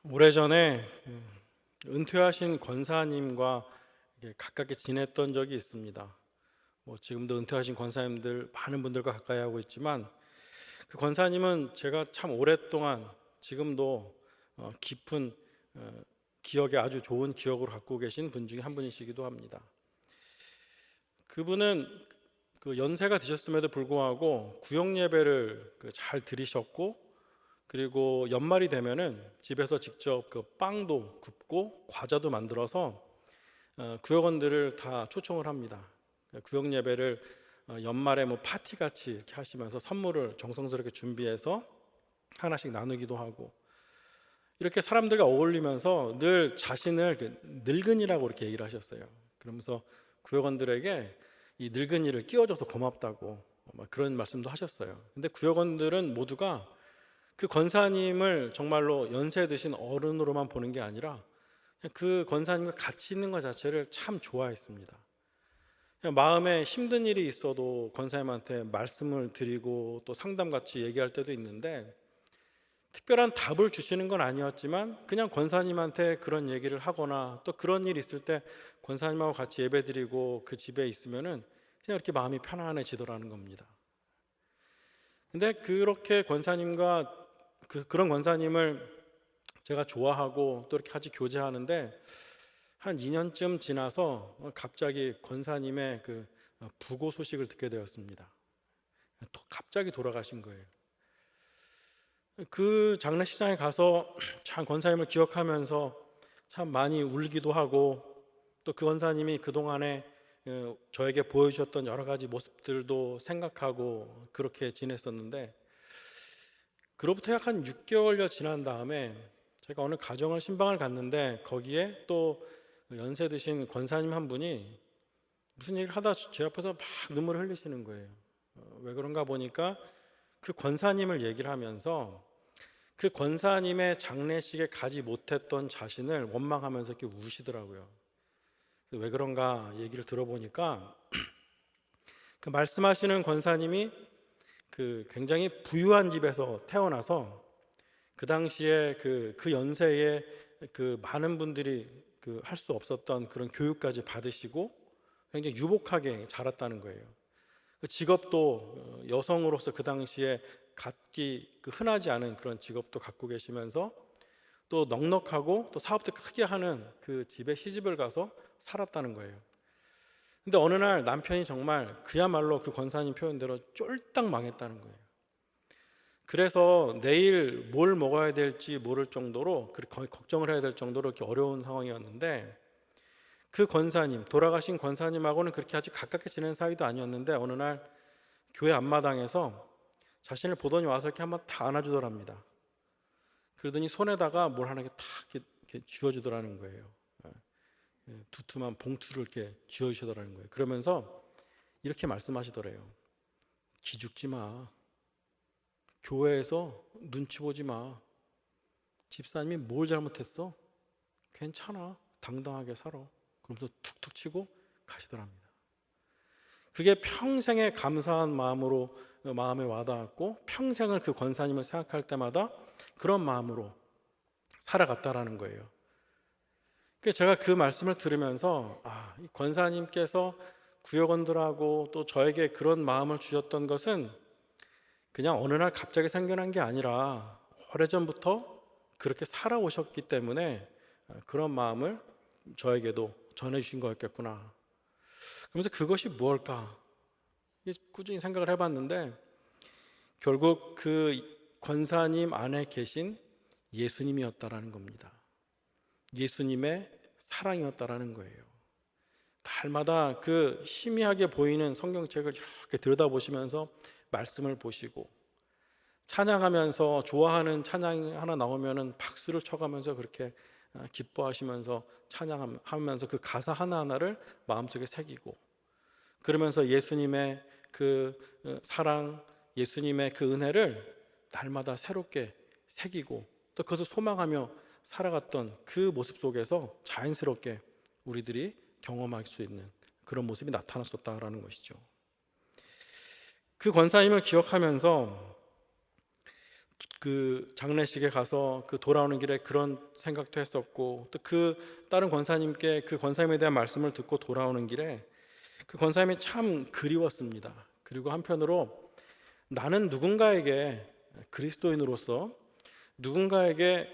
오래전에 은퇴하신 권사님과 가깝게 지냈던 적이 있습니다. 지금도 은퇴하신 권사님들 많은 분들과 가까이 하고 있지만 그 권사님은 제가 참 오랫동안 지금도 깊은 기억에 아주 좋은 기억으로 갖고 계신 분 중에 한 분이시기도 합니다. 그분은 그 연세가 드셨음에도 불구하고 구역 예배를 잘 들으셨고, 그리고 연말이 되면은 집에서 직접 그 빵도 굽고 과자도 만들어서 구역원들을 다 초청을 합니다. 구역 예배를 연말에 파티 같이 이렇게 하시면서 선물을 정성스럽게 준비해서 하나씩 나누기도 하고, 이렇게 사람들과 어울리면서 늘 자신을 늙은이라고 이렇게 얘기를 하셨어요. 그러면서 구역원들에게 이 늙은이를 끼워줘서 고맙다고 그런 말씀도 하셨어요. 근데 구역원들은 모두가 그 권사님을 정말로 연세 드신 어른으로만 보는 게 아니라 그 권사님과 같이 있는 것 자체를 참 좋아했습니다. 마음에 힘든 일이 있어도 권사님한테 말씀을 드리고 또 상담같이 얘기할 때도 있는데, 특별한 답을 주시는 건 아니었지만 그냥 권사님한테 그런 얘기를 하거나 또 그런 일이 있을 때 권사님하고 같이 예배드리고 그 집에 있으면은 그냥 이렇게 마음이 편안해지더라는 겁니다. 근데 그렇게 권사님과 그런 권사님을 제가 좋아하고 또 이렇게 같이 교제하는데, 한 2년쯤 지나서 갑자기 권사님의 그 부고 소식을 듣게 되었습니다. 또 갑자기 돌아가신 거예요. 그 장례식장에 가서 참 권사님을 기억하면서 참 많이 울기도 하고, 또 그 권사님이 그동안에 저에게 보여주셨던 여러 가지 모습들도 생각하고 그렇게 지냈었는데, 그로부터 약 한 6개월여 지난 다음에 제가 어느 가정을 신방을 갔는데, 거기에 또 연세 드신 권사님 한 분이 무슨 얘기를 하다 제 앞에서 막 눈물을 흘리시는 거예요. 왜 그런가 보니까 그 권사님을 얘기를 하면서 그 권사님의 장례식에 가지 못했던 자신을 원망하면서 이렇게 우시더라고요. 왜 그런가 얘기를 들어보니까 그 말씀하시는 권사님이 그 굉장히 부유한 집에서 태어나서 그 당시에 그 연세에 그 많은 분들이 그 할 수 없었던 그런 교육까지 받으시고 굉장히 유복하게 자랐다는 거예요. 그 직업도 여성으로서 그 당시에 갖기 흔하지 않은 그런 직업도 갖고 계시면서 또 넉넉하고 또 사업도 크게 하는 그 집에 시집을 가서 살았다는 거예요. 근데 어느 날 남편이 정말 그야말로 그 권사님 표현대로 쫄딱 망했다는 거예요. 그래서 내일 뭘 먹어야 될지 모를 정도로 거의 걱정을 해야 될 정도로 이렇게 어려운 상황이었는데, 그 권사님, 돌아가신 권사님하고는 그렇게 아주 가깝게 지낸 사이도 아니었는데 어느 날 교회 앞마당에서 자신을 보더니 와서 이렇게 한번 다 안아주더랍니다. 그러더니 손에다가 뭘 하나 딱 이렇게 쥐어주더라는 거예요. 두툼한 봉투를 이렇게 쥐어주시더라는 거예요. 그러면서 이렇게 말씀하시더래요. 기죽지 마. 교회에서 눈치 보지 마. 집사님이 뭘 잘못했어? 괜찮아. 당당하게 살아. 그러면서 툭툭 치고 가시더랍니다. 그게 평생의 감사한 마음에 와닿았고, 평생을 그 권사님을 생각할 때마다 그런 마음으로 살아갔다라는 거예요. 그래서 제가 그 말씀을 들으면서 이 권사님께서 구역원들하고 또 저에게 그런 마음을 주셨던 것은 그냥 어느 날 갑자기 생겨난 게 아니라 오래전부터 그렇게 살아오셨기 때문에 그런 마음을 저에게도 전해주신 거였겠구나. 그러면서 그것이 무엇일까 꾸준히 생각을 해봤는데, 결국 그 권사님 안에 계신 예수님이었다라는 겁니다. 예수님의 사랑이었다라는 거예요. 날마다 그 희미하게 보이는 성경책을 이렇게 들여다보시면서 말씀을 보시고, 찬양하면서 좋아하는 찬양이 하나 나오면은 박수를 쳐가면서 그렇게 기뻐하시면서 찬양하면서 그 가사 하나하나를 마음속에 새기고, 그러면서 예수님의 그 사랑, 예수님의 그 은혜를 날마다 새롭게 새기고 또 그것을 소망하며 살아갔던 그 모습 속에서 자연스럽게 우리들이 경험할 수 있는 그런 모습이 나타났었다라는 것이죠. 그 권사님을 기억하면서 그 장례식에 가서 그 돌아오는 길에 그런 생각도 했었고, 또 그 다른 권사님께 그 권사님에 대한 말씀을 듣고 돌아오는 길에 그 권사님이 참 그리웠습니다. 그리고 한편으로 나는 누군가에게 그리스도인으로서 누군가에게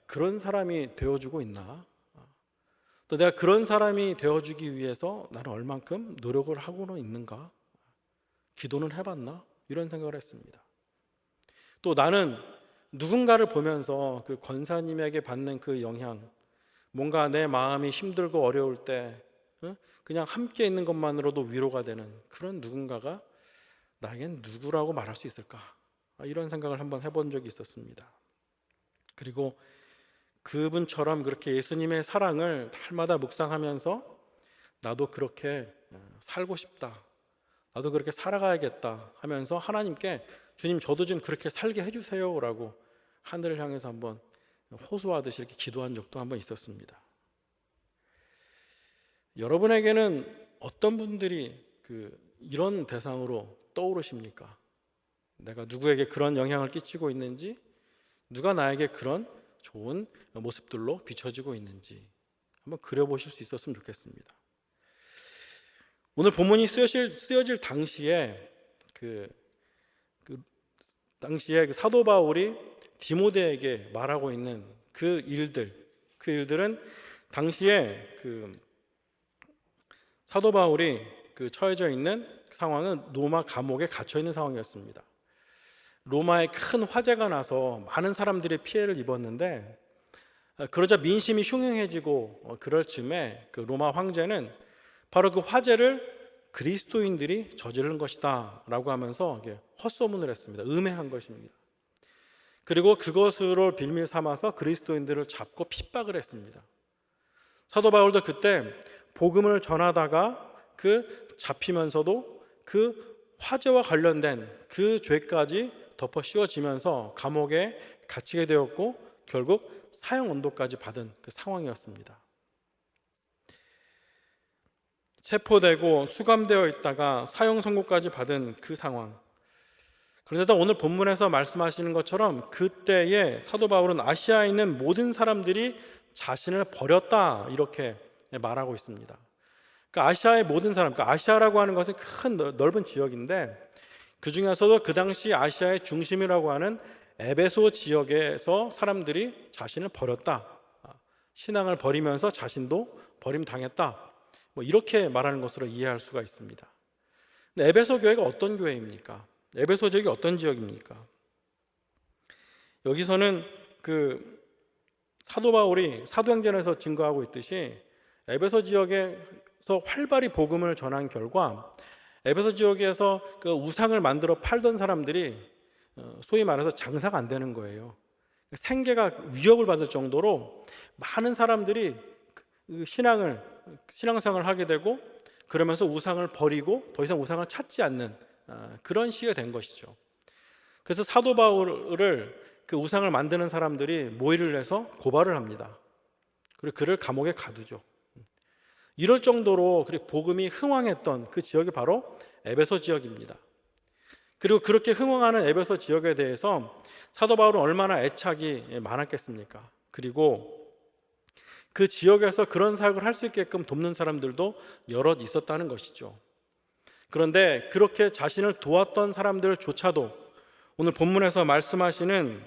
그런 사람이 되어주고 있나? 또 내가 그런 사람이 되어주기 위해서 나는 얼만큼 노력을 하고는 있는가? 기도는 해봤나? 이런 생각을 했습니다. 또 나는 누군가를 보면서 그 권사님에게 받는 그 영향, 뭔가 내 마음이 힘들고 어려울 때 그냥 함께 있는 것만으로도 위로가 되는 그런 누군가가 나에겐 누구라고 말할 수 있을까? 이런 생각을 한번 해본 적이 있었습니다. 그리고 그분처럼 그렇게 예수님의 사랑을 날마다 묵상하면서 나도 그렇게 살고 싶다, 나도 그렇게 살아가야겠다 하면서 하나님께 주님 저도 좀 그렇게 살게 해주세요 라고 하늘을 향해서 한번 호소하듯이 이렇게 기도한 적도 한번 있었습니다. 여러분에게는 어떤 분들이 이런 대상으로 떠오르십니까? 내가 누구에게 그런 영향을 끼치고 있는지, 누가 나에게 그런 좋은 모습들로 비춰지고 있는지 한번 그려보실 수 있었으면 좋겠습니다. 오늘 본문이 쓰여질 당시에 당시에 그 사도 바울이 디모데에게 말하고 있는 그 일들은 당시에 사도 바울이 처해져 있는 상황은 로마 감옥에 갇혀 있는 상황이었습니다. 로마에 큰 화재가 나서 많은 사람들이 피해를 입었는데, 그러자 민심이 흉흉해지고 그럴 즈음에 그 로마 황제는 바로 그 화재를 그리스도인들이 저지른 것이다 라고 하면서 헛소문을 했습니다. 음해한 것입니다. 그리고 그것으로 빌미를 삼아서 그리스도인들을 잡고 핍박을 했습니다. 사도 바울도 그때 복음을 전하다가 잡히면서도 그 화재와 관련된 그 죄까지 덮어 씌워지면서 감옥에 갇히게 되었고 결국 사형 언도까지 받은 그 상황이었습니다. 체포되고 수감되어 있다가 사형 선고까지 받은 그 상황. 그런데도 오늘 본문에서 말씀하시는 것처럼 그때에 사도 바울은 아시아에 있는 모든 사람들이 자신을 버렸다 이렇게 말하고 있습니다. 그러니까 아시아의 모든 사람, 그러니까 아시아라고 하는 것은 큰 넓은 지역인데 그 중에서도 그 당시 아시아의 중심이라고 하는 에베소 지역에서 사람들이 자신을 버렸다, 신앙을 버리면서 자신도 버림당했다, 이렇게 말하는 것으로 이해할 수가 있습니다. 근데 에베소 교회가 어떤 교회입니까? 에베소 지역이 어떤 지역입니까? 여기서는 사도 바울이 사도행전에서 증거하고 있듯이 에베소 지역에서 활발히 복음을 전한 결과 에베소 지역에서 그 우상을 만들어 팔던 사람들이 소위 말해서 장사가 안 되는 거예요. 생계가 위협을 받을 정도로 많은 사람들이 신앙생활을 하게 되고 그러면서 우상을 버리고 더 이상 우상을 찾지 않는 그런 시기가 된 것이죠. 그래서 사도 바울을 그 우상을 만드는 사람들이 모의를 해서 고발을 합니다. 그리고 그를 감옥에 가두죠. 이럴 정도로 복음이 흥왕했던 그 지역이 바로 에베소 지역입니다. 그리고 그렇게 흥왕하는 에베소 지역에 대해서 사도 바울은 얼마나 애착이 많았겠습니까? 그리고 그 지역에서 그런 사역을 할 수 있게끔 돕는 사람들도 여럿 있었다는 것이죠. 그런데 그렇게 자신을 도왔던 사람들조차도 오늘 본문에서 말씀하시는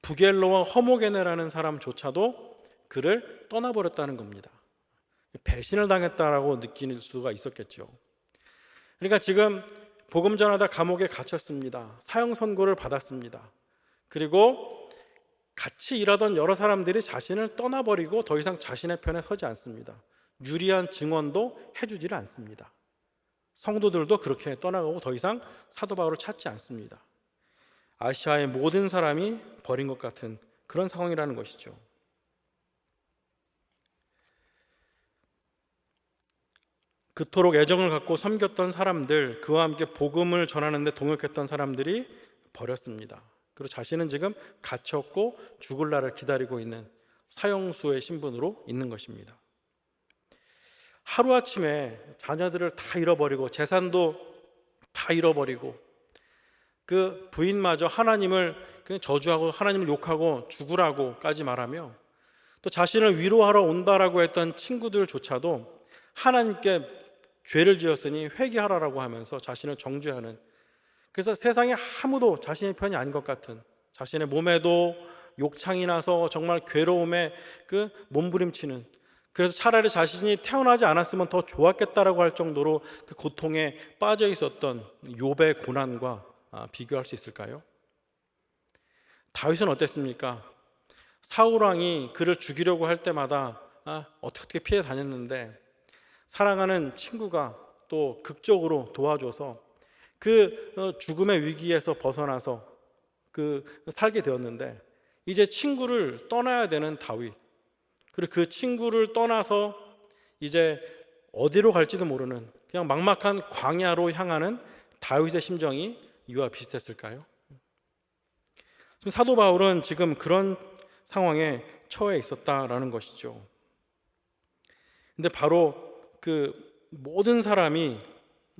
부겔로와 허모게네라는 사람조차도 그를 떠나버렸다는 겁니다. 배신을 당했다라고 느낄 수가 있었겠죠. 그러니까 지금 복음 전하다 감옥에 갇혔습니다. 사형 선고를 받았습니다. 그리고 같이 일하던 여러 사람들이 자신을 떠나버리고 더 이상 자신의 편에 서지 않습니다. 유리한 증언도 해주지를 않습니다. 성도들도 그렇게 떠나가고 더 이상 사도 바울을 찾지 않습니다. 아시아의 모든 사람이 버린 것 같은 그런 상황이라는 것이죠. 그토록 애정을 갖고 섬겼던 사람들, 그와 함께 복음을 전하는 데 동역했던 사람들이 버렸습니다. 그리고 자신은 지금 갇혔고 죽을 날을 기다리고 있는 사형수의 신분으로 있는 것입니다. 하루아침에 자녀들을 다 잃어버리고 재산도 다 잃어버리고 그 부인마저 하나님을 그냥 저주하고 하나님을 욕하고 죽으라고까지 말하며 또 자신을 위로하러 온다라고 했던 친구들조차도 하나님께 죄를 지었으니 회개하라라고 하면서 자신을 정죄하는, 그래서 세상에 아무도 자신의 편이 아닌 것 같은, 자신의 몸에도 욕창이 나서 정말 괴로움에 그 몸부림치는, 그래서 차라리 자신이 태어나지 않았으면 더 좋았겠다라고 할 정도로 그 고통에 빠져 있었던 욥의 고난과 비교할 수 있을까요? 다윗은 어땠습니까? 사울 왕이 그를 죽이려고 할 때마다 어떻게 피해 다녔는데 사랑하는 친구가 또 극적으로 도와줘서 그 죽음의 위기에서 벗어나서 그 살게 되었는데, 이제 친구를 떠나야 되는 다윗, 그리고 그 친구를 떠나서 이제 어디로 갈지도 모르는 그냥 막막한 광야로 향하는 다윗의 심정이 이와 비슷했을까요? 지금 사도 바울은 지금 그런 상황에 처해 있었다라는 것이죠. 근데 바로 그 모든 사람이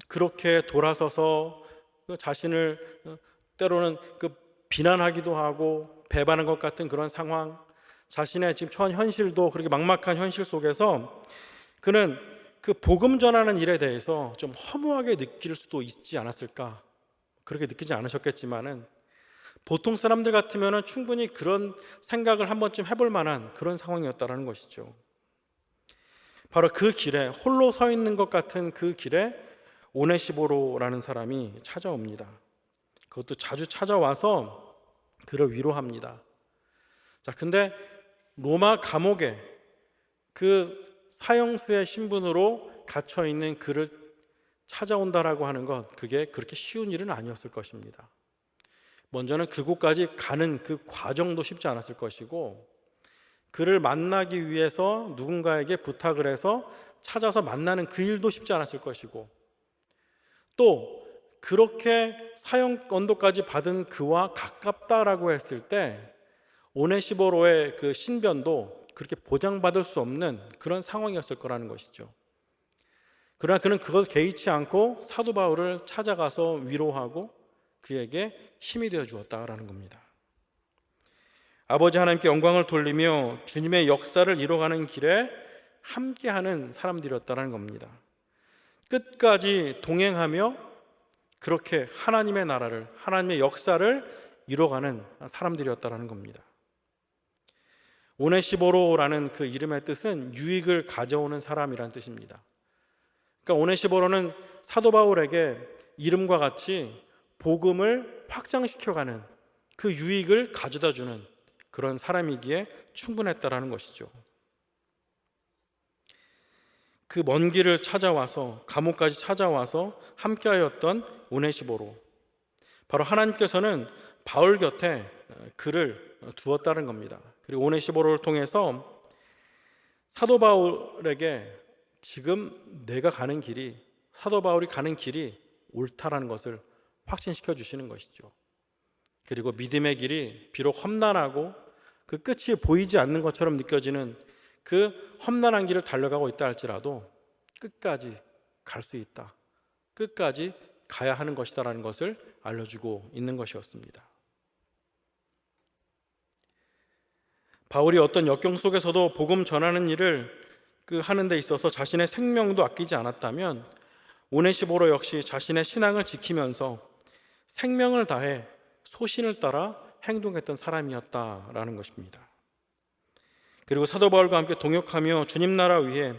그렇게 돌아서서 자신을 때로는 그 비난하기도 하고 배반한 것 같은 그런 상황, 자신의 지금 처한 현실도 그렇게 막막한 현실 속에서 그는 그 복음 전하는 일에 대해서 좀 허무하게 느낄 수도 있지 않았을까? 그렇게 느끼지 않으셨겠지만은 보통 사람들 같으면 충분히 그런 생각을 한 번쯤 해볼 만한 그런 상황이었다라는 것이죠. 바로 그 길에 홀로 서 있는 것 같은 그 길에 오네시보로라는 사람이 찾아옵니다. 그것도 자주 찾아와서 그를 위로합니다. 자, 근데 로마 감옥에 그 사형수의 신분으로 갇혀 있는 그를 찾아온다라고 하는 것, 그게 그렇게 쉬운 일은 아니었을 것입니다. 먼저는 그곳까지 가는 그 과정도 쉽지 않았을 것이고, 그를 만나기 위해서 누군가에게 부탁을 해서 찾아서 만나는 그 일도 쉽지 않았을 것이고, 또 그렇게 사형 언도까지 받은 그와 가깝다라고 했을 때 오네시보로의 그 신변도 그렇게 보장받을 수 없는 그런 상황이었을 거라는 것이죠. 그러나 그는 그것 개의치 않고 사도 바울을 찾아가서 위로하고 그에게 힘이 되어 주었다라는 겁니다. 아버지 하나님께 영광을 돌리며 주님의 역사를 이뤄가는 길에 함께하는 사람들이었다는 겁니다. 끝까지 동행하며 그렇게 하나님의 나라를, 하나님의 역사를 이뤄가는 사람들이었다는 겁니다. 오네시보로라는 그 이름의 뜻은 유익을 가져오는 사람이라는 뜻입니다. 그러니까 오네시보로는 사도 바울에게 이름과 같이 복음을 확장시켜가는 그 유익을 가져다주는 그런 사람이기에 충분했다라는 것이죠. 그 먼 길을 찾아와서 감옥까지 찾아와서 함께하였던 오네시보로, 바로 하나님께서는 바울 곁에 그를 두었다는 겁니다. 그리고 오네시보로를 통해서 사도 바울에게 지금 내가 가는 길이, 사도 바울이 가는 길이 옳다라는 것을 확신시켜 주시는 것이죠. 그리고 믿음의 길이 비록 험난하고 그 끝이 보이지 않는 것처럼 느껴지는 그 험난한 길을 달려가고 있다 할지라도 끝까지 갈 수 있다, 끝까지 가야 하는 것이다라는 것을 알려주고 있는 것이었습니다. 바울이 어떤 역경 속에서도 복음 전하는 일을 하는 데 있어서 자신의 생명도 아끼지 않았다면 오네시보로 역시 자신의 신앙을 지키면서 생명을 다해 소신을 따라 행동했던 사람이었다라는 것입니다. 그리고 사도 바울과 함께 동역하며 주님 나라 위해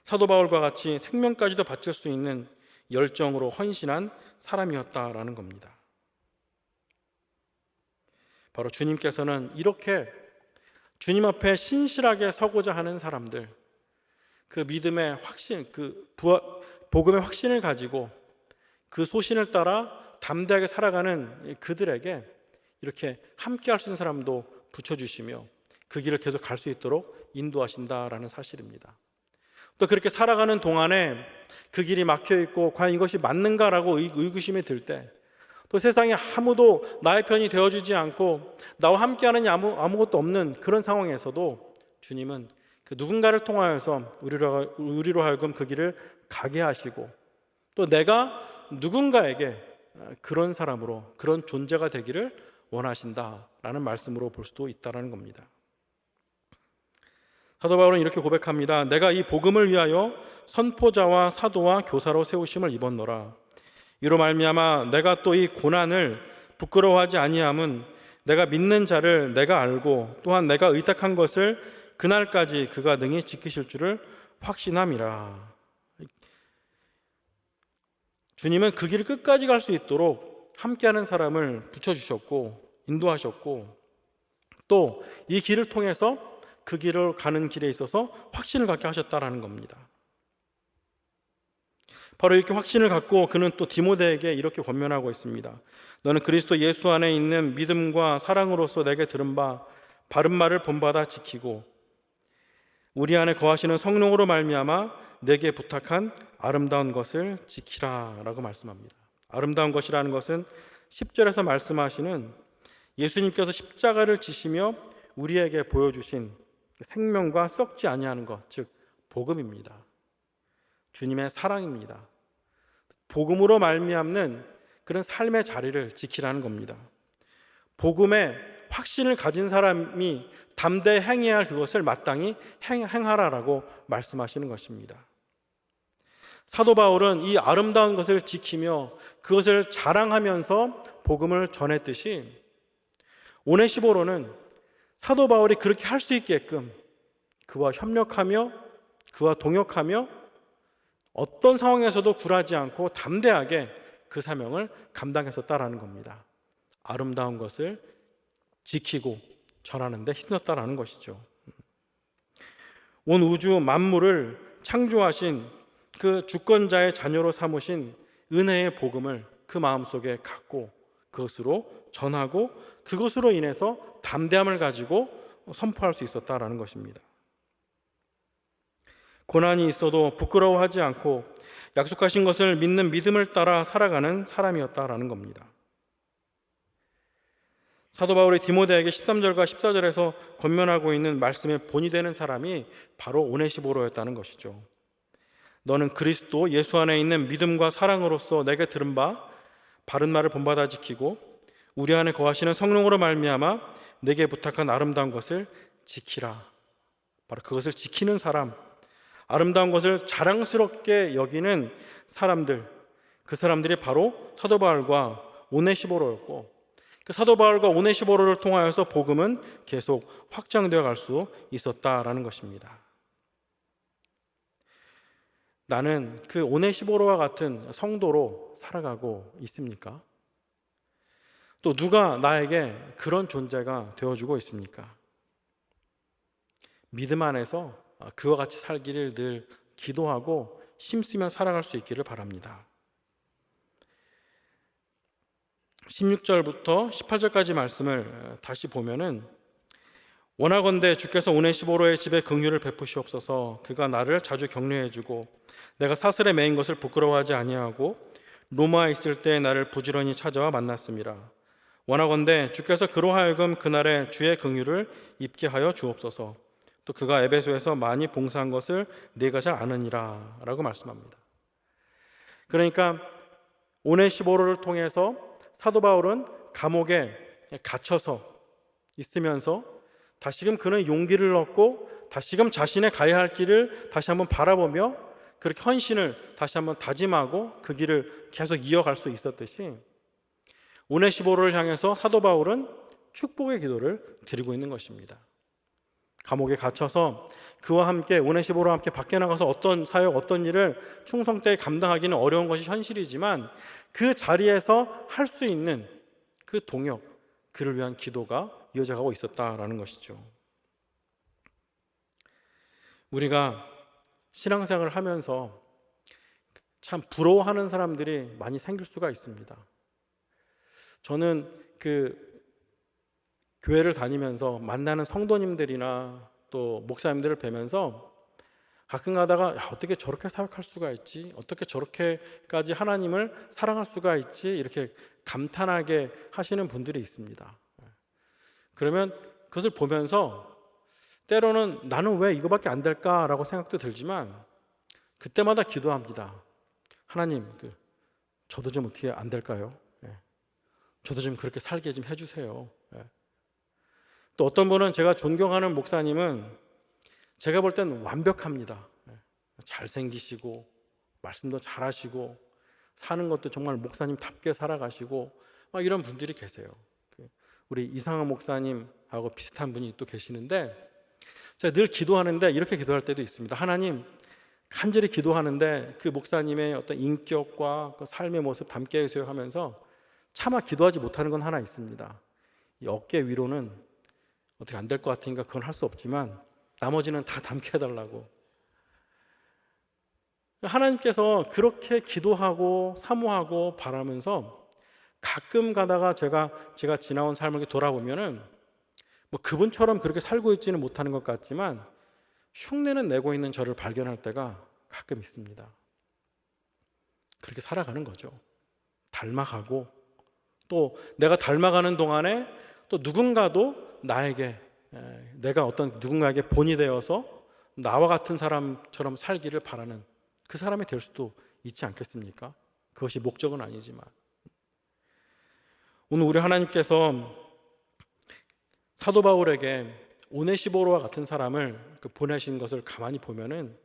사도 바울과 같이 생명까지도 바칠 수 있는 열정으로 헌신한 사람이었다라는 겁니다. 바로 주님께서는 이렇게 주님 앞에 신실하게 서고자 하는 사람들, 그 믿음의 확신, 복음의 확신을 가지고 그 소신을 따라 담대하게 살아가는 그들에게 이렇게 함께 할 수 있는 사람도 붙여주시며 그 길을 계속 갈 수 있도록 인도하신다라는 사실입니다. 또 그렇게 살아가는 동안에 그 길이 막혀있고 과연 이것이 맞는가라고 의구심이 들 때, 또 세상에 아무도 나의 편이 되어주지 않고 나와 함께하는 아무것도 없는 그런 상황에서도 주님은 그 누군가를 통하여서 우리로 하여금 그 길을 가게 하시고, 또 내가 누군가에게 그런 사람으로, 그런 존재가 되기를 원하신다라는 말씀으로 볼 수도 있다는 겁니다. 사도 바울은 이렇게 고백합니다. 내가 이 복음을 위하여 선포자와 사도와 교사로 세우심을 입었노라. 이로 말미암아 내가 또 이 고난을 부끄러워하지 아니함은 내가 믿는 자를 내가 알고 또한 내가 의탁한 것을 그날까지 그가 능히 지키실 줄을 확신함이라. 주님은 그 길을 끝까지 갈 수 있도록 함께하는 사람을 붙여주셨고 인도하셨고, 또 이 길을 통해서 그 길을 가는 길에 있어서 확신을 갖게 하셨다라는 겁니다. 바로 이렇게 확신을 갖고 그는 또 디모데에게 이렇게 권면하고 있습니다. 너는 그리스도 예수 안에 있는 믿음과 사랑으로서 내게 들은 바 바른 말을 본받아 지키고 우리 안에 거하시는 성령으로 말미암아 내게 부탁한 아름다운 것을 지키라 라고 말씀합니다. 아름다운 것이라는 것은 10절에서 말씀하시는 예수님께서 십자가를 지시며 우리에게 보여주신 생명과 썩지 아니하는 것, 즉 복음입니다. 주님의 사랑입니다. 복음으로 말미암는 그런 삶의 자리를 지키라는 겁니다. 복음에 확신을 가진 사람이 담대히 행해야 할 그것을 마땅히 행하라라고 말씀하시는 것입니다. 사도 바울은 이 아름다운 것을 지키며 그것을 자랑하면서 복음을 전했듯이 오네시보로는 사도 바울이 그렇게 할 수 있게끔 그와 협력하며 그와 동역하며 어떤 상황에서도 굴하지 않고 담대하게 그 사명을 감당했었다라는 겁니다. 아름다운 것을 지키고 전하는 데 힘썼다라는 것이죠. 온 우주 만물을 창조하신 그 주권자의 자녀로 삼으신 은혜의 복음을 그 마음속에 갖고 그것으로 전하고 그것으로 인해서 담대함을 가지고 선포할 수 있었다라는 것입니다. 고난이 있어도 부끄러워하지 않고 약속하신 것을 믿는 믿음을 따라 살아가는 사람이었다라는 겁니다. 사도 바울이 디모데에게 13절과 14절에서 권면하고 있는 말씀의 본이 되는 사람이 바로 오네시보로였다는 것이죠. 너는 그리스도 예수 안에 있는 믿음과 사랑으로서 내게 들은 바 바른 말을 본받아 지키고 우리 안에 거하시는 성령으로 말미암아 내게 부탁한 아름다운 것을 지키라. 바로 그것을 지키는 사람, 아름다운 것을 자랑스럽게 여기는 사람들, 그 사람들이 바로 사도 바울과 오네시보로였고, 그 사도 바울과 오네시보로를 통하여서 복음은 계속 확장되어 갈 수 있었다라는 것입니다. 나는 그 오네시보로와 같은 성도로 살아가고 있습니까? 또 누가 나에게 그런 존재가 되어주고 있습니까? 믿음 안에서 그와 같이 살기를 늘 기도하고 힘쓰며 살아갈 수 있기를 바랍니다. 16절부터 18절까지 말씀을 다시 보면은 원하건대 주께서 오네시보로의 집에 긍휼을 베푸시옵소서. 그가 나를 자주 격려해주고 내가 사슬에 매인 것을 부끄러워하지 아니하고 로마에 있을 때 나를 부지런히 찾아와 만났음이라. 원하건대 주께서 그로 하여금 그날에 주의 긍휼을 입게 하여 주옵소서. 또 그가 에베소에서 많이 봉사한 것을 네가 잘 아느니라 라고 말씀합니다. 그러니까 오네시보로를 통해서 사도 바울은 감옥에 갇혀서 있으면서 다시금 그는 용기를 얻고 다시금 자신의 가야 할 길을 다시 한번 바라보며 그렇게 헌신을 다시 한번 다짐하고 그 길을 계속 이어갈 수 있었듯이 오네시보로를 향해서 사도 바울은 축복의 기도를 드리고 있는 것입니다. 감옥에 갇혀서 그와 함께 오네시보로와 함께 밖에 나가서 어떤 사역, 어떤 일을 충성되게 감당하기는 어려운 것이 현실이지만 그 자리에서 할 수 있는 그 동역, 그를 위한 기도가 이어져 가고 있었다라는 것이죠. 우리가 신앙생활을 하면서 참 부러워하는 사람들이 많이 생길 수가 있습니다. 저는 교회를 다니면서 만나는 성도님들이나 또 목사님들을 뵈면서 가끔 가다가 어떻게 저렇게 사역할 수가 있지? 어떻게 저렇게까지 하나님을 사랑할 수가 있지? 이렇게 감탄하게 하시는 분들이 있습니다. 그러면 그것을 보면서 때로는 나는 왜 이거밖에 안 될까라고 생각도 들지만 그때마다 기도합니다. 하나님, 저도 좀 어떻게 안 될까요? 저도 좀 그렇게 살게 좀 해주세요. 예. 또 어떤 분은, 제가 존경하는 목사님은 제가 볼 때는 완벽합니다. 예. 잘생기시고 말씀도 잘하시고 사는 것도 정말 목사님답게 살아가시고 막 이런 분들이 계세요. 우리 이상한 목사님하고 비슷한 분이 또 계시는데, 제가 늘 기도하는데 이렇게 기도할 때도 있습니다. 하나님, 간절히 기도하는데 그 목사님의 어떤 인격과 그 삶의 모습 담게 해주세요 하면서 차마 기도하지 못하는 건 하나 있습니다. 이 어깨 위로는 어떻게 안 될 것 같으니까 그건 할 수 없지만 나머지는 다 담게 해달라고. 하나님께서 그렇게 기도하고 사모하고 바라면서 가끔 가다가 제가 지나온 삶을 돌아보면은 뭐 그분처럼 그렇게 살고 있지는 못하는 것 같지만 흉내는 내고 있는 저를 발견할 때가 가끔 있습니다. 그렇게 살아가는 거죠. 닮아가고, 또 내가 닮아가는 동안에 또 누군가도 내가 어떤 누군가에게 본이 되어서 나와 같은 사람처럼 살기를 바라는 그 사람이 될 수도 있지 않겠습니까? 그것이 목적은 아니지만. 오늘 우리 하나님께서 사도 바울에게 오네시보로와 같은 사람을 보내신 것을 가만히 보면은,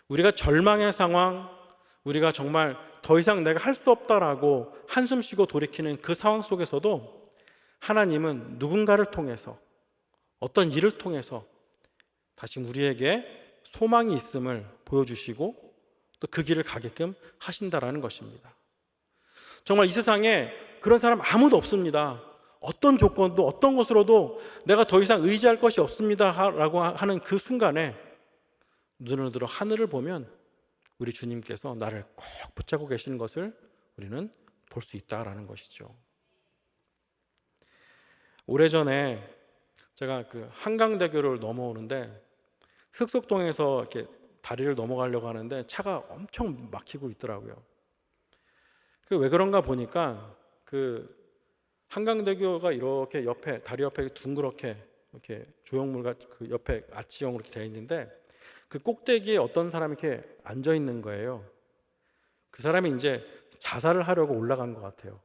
우리가 절망의 상황, 우리가 정말 더 이상 내가 할 수 없다라고 한숨 쉬고 돌이키는 그 상황 속에서도 하나님은 누군가를 통해서, 어떤 일을 통해서 다시 우리에게 소망이 있음을 보여주시고 또 그 길을 가게끔 하신다라는 것입니다. 정말 이 세상에 그런 사람 아무도 없습니다. 어떤 조건도 어떤 것으로도 내가 더 이상 의지할 것이 없습니다 라고 하는 그 순간에 눈을 들어 하늘을 보면 우리 주님께서 나를 꼭 붙잡고 계시는 것을 우리는 볼 수 있다라는 것이죠. 오래전에 제가 그 한강대교를 넘어오는데 흑석동에서 이렇게 다리를 넘어가려고 하는데 차가 엄청 막히고 있더라고요. 왜 그런가 보니까 그 한강대교가 이렇게 옆에, 다리 옆에 둥그렇게 이렇게 조형물과 그 옆에 아치형으로 이렇게 되어 있는데, 그 꼭대기에 어떤 사람이 이렇게 앉아 있는 거예요. 그 사람이 이제 자살을 하려고 올라간 것 같아요.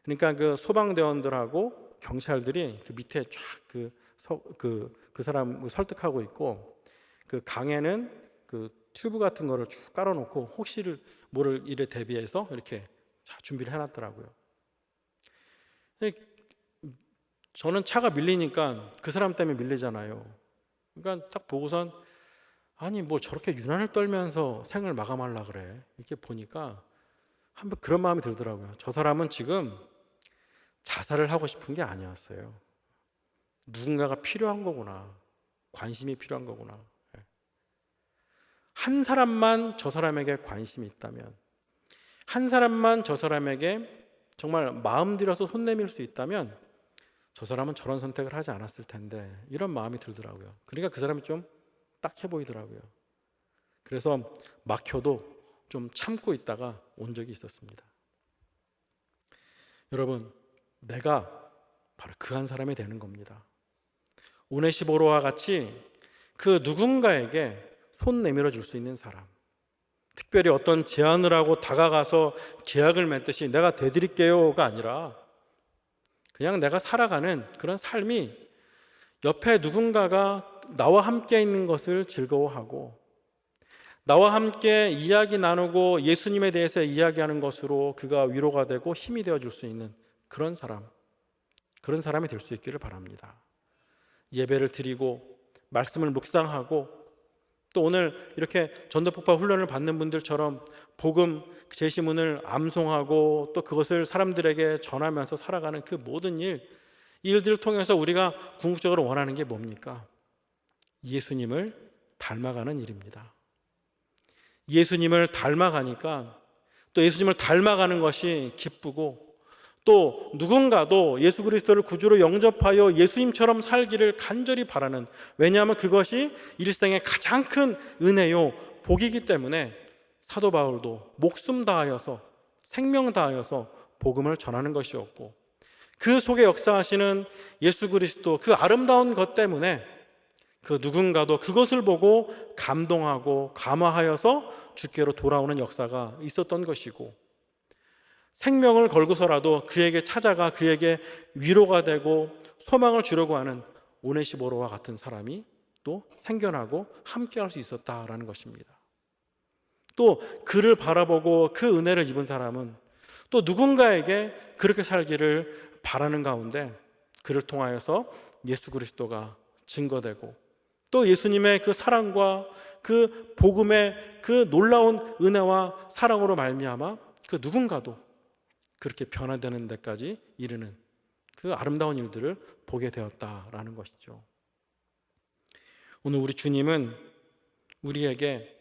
그러니까 그 소방대원들하고 경찰들이 그 밑에 쫙 그 사람을 설득하고 있고, 그 강에는 그 튜브 같은 거를 쭉 깔아놓고 혹시 모를 일에 대비해서 이렇게 준비를 해놨더라고요. 저는 차가 밀리니까 그 사람 때문에 밀리잖아요. 그러니까 딱 보고선, 아니 뭘 저렇게 유난을 떨면서 생을 마감하려고 그래. 이렇게 보니까 한번 그런 마음이 들더라고요. 저 사람은 지금 자살을 하고 싶은 게 아니었어요. 누군가가 필요한 거구나. 관심이 필요한 거구나. 한 사람만 저 사람에게 관심이 있다면, 한 사람만 저 사람에게 정말 마음 들여서 손 내밀 수 있다면 저 사람은 저런 선택을 하지 않았을 텐데, 이런 마음이 들더라고요. 그러니까 그 사람이 좀 딱해 보이더라고요. 그래서 막혀도 좀 참고 있다가 온 적이 있었습니다. 여러분, 내가 바로 그 한 사람이 되는 겁니다. 오네시보로와 같이 그 누군가에게 손 내밀어 줄 수 있는 사람, 특별히 어떤 제안을 하고 다가가서 계약을 맺듯이 내가 대드릴게요가 아니라 그냥 내가 살아가는 그런 삶이, 옆에 누군가가 나와 함께 있는 것을 즐거워하고 나와 함께 이야기 나누고 예수님에 대해서 이야기하는 것으로 그가 위로가 되고 힘이 되어줄 수 있는 그런 사람이 될 수 있기를 바랍니다. 예배를 드리고 말씀을 묵상하고 또 오늘 이렇게 전도폭파 훈련을 받는 분들처럼 복음 제시문을 암송하고 또 그것을 사람들에게 전하면서 살아가는 그 모든 일들을 통해서 우리가 궁극적으로 원하는 게 뭡니까? 예수님을 닮아가는 일입니다. 예수님을 닮아가니까 또 예수님을 닮아가는 것이 기쁘고, 또 누군가도 예수 그리스도를 구주로 영접하여 예수님처럼 살기를 간절히 바라는, 왜냐하면 그것이 일생의 가장 큰 은혜요 복이기 때문에 사도 바울도 목숨 다하여서, 생명 다하여서 복음을 전하는 것이었고, 그 속에 역사하시는 예수 그리스도 그 아름다운 것 때문에 그 누군가도 그것을 보고 감동하고 감화하여서 주께로 돌아오는 역사가 있었던 것이고, 생명을 걸고서라도 그에게 찾아가 그에게 위로가 되고 소망을 주려고 하는 오네시모로와 같은 사람이 또 생겨나고 함께할 수 있었다라는 것입니다. 또 그를 바라보고 그 은혜를 입은 사람은 또 누군가에게 그렇게 살기를 바라는 가운데 그를 통하여서 예수 그리스도가 증거되고 또 예수님의 그 사랑과 그 복음의 그 놀라운 은혜와 사랑으로 말미암아 그 누군가도 그렇게 변화되는 데까지 이르는 그 아름다운 일들을 보게 되었다라는 것이죠. 오늘 우리 주님은 우리에게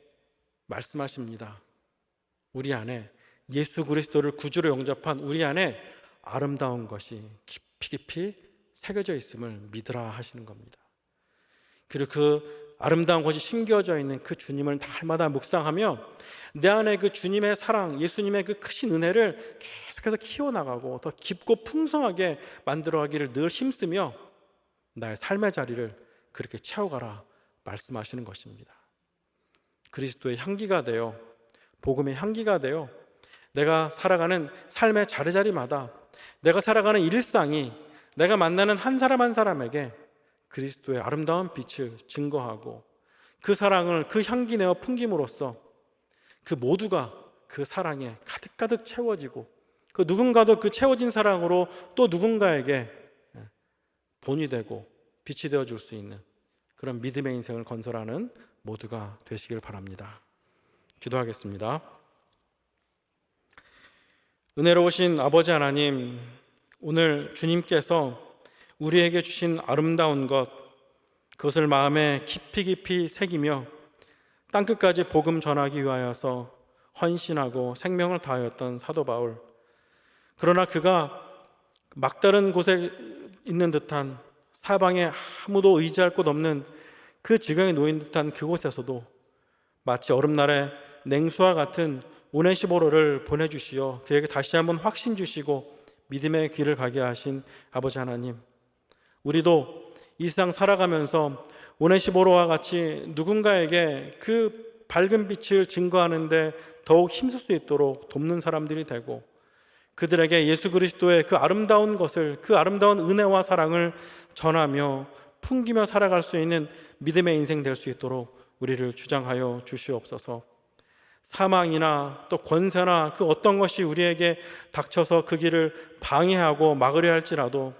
말씀하십니다. 우리 안에 예수 그리스도를 구주로 영접한 우리 안에 아름다운 것이 깊이 깊이 새겨져 있음을 믿으라 하시는 겁니다. 그리고 그 아름다운 것이 심겨져 있는 그 주님을 날마다 묵상하며 내 안에 그 주님의 사랑, 예수님의 그 크신 은혜를 계속해서 키워나가고 더 깊고 풍성하게 만들어가기를 늘 힘쓰며 나의 삶의 자리를 그렇게 채워가라 말씀하시는 것입니다. 그리스도의 향기가 되어 복음의 향기가 되어 내가 살아가는 삶의 자리자리마다 내가 살아가는 일상이 내가 만나는 한 사람 한 사람에게 그리스도의 아름다운 빛을 증거하고 그 사랑을 그 향기 내어 풍김으로써 그 모두가 그 사랑에 가득가득 채워지고 그 누군가도 그 채워진 사랑으로 또 누군가에게 본이 되고 빛이 되어줄 수 있는 그런 믿음의 인생을 건설하는 모두가 되시길 바랍니다. 기도하겠습니다. 은혜로우신 아버지 하나님, 오늘 주님께서 우리에게 주신 아름다운 것, 그것을 마음에 깊이 깊이 새기며 땅끝까지 복음 전하기 위하여서 헌신하고 생명을 다하였던 사도 바울. 그러나 그가 막다른 곳에 있는 듯한 사방에 아무도 의지할 곳 없는 그 지경에 놓인 듯한 그곳에서도 마치 얼음날에 냉수와 같은 오네시모로를 보내주시어 그에게 다시 한번 확신 주시고 믿음의 길을 가게 하신 아버지 하나님, 우리도 이 세상 살아가면서 오네시모로와 같이 누군가에게 그 밝은 빛을 증거하는데 더욱 힘쓸 수 있도록 돕는 사람들이 되고 그들에게 예수 그리스도의 그 아름다운 것을, 그 아름다운 은혜와 사랑을 전하며 풍기며 살아갈 수 있는 믿음의 인생 될 수 있도록 우리를 주장하여 주시옵소서. 사망이나 또 권세나 그 어떤 것이 우리에게 닥쳐서 그 길을 방해하고 막으려 할지라도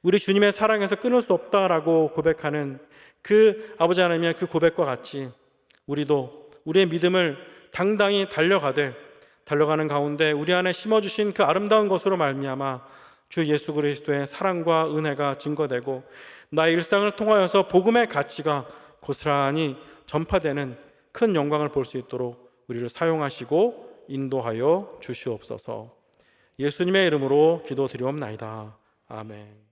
우리 주님의 사랑에서 끊을 수 없다라고 고백하는 그 아버지 하나님의 그 고백과 같이 우리도 우리의 믿음을 당당히 달려가는 가운데 우리 안에 심어주신 그 아름다운 것으로 말미암아 주 예수 그리스도의 사랑과 은혜가 증거되고 나의 일상을 통하여서 복음의 가치가 고스란히 전파되는 큰 영광을 볼 수 있도록 우리를 사용하시고 인도하여 주시옵소서. 예수님의 이름으로 기도드리옵나이다. 아멘.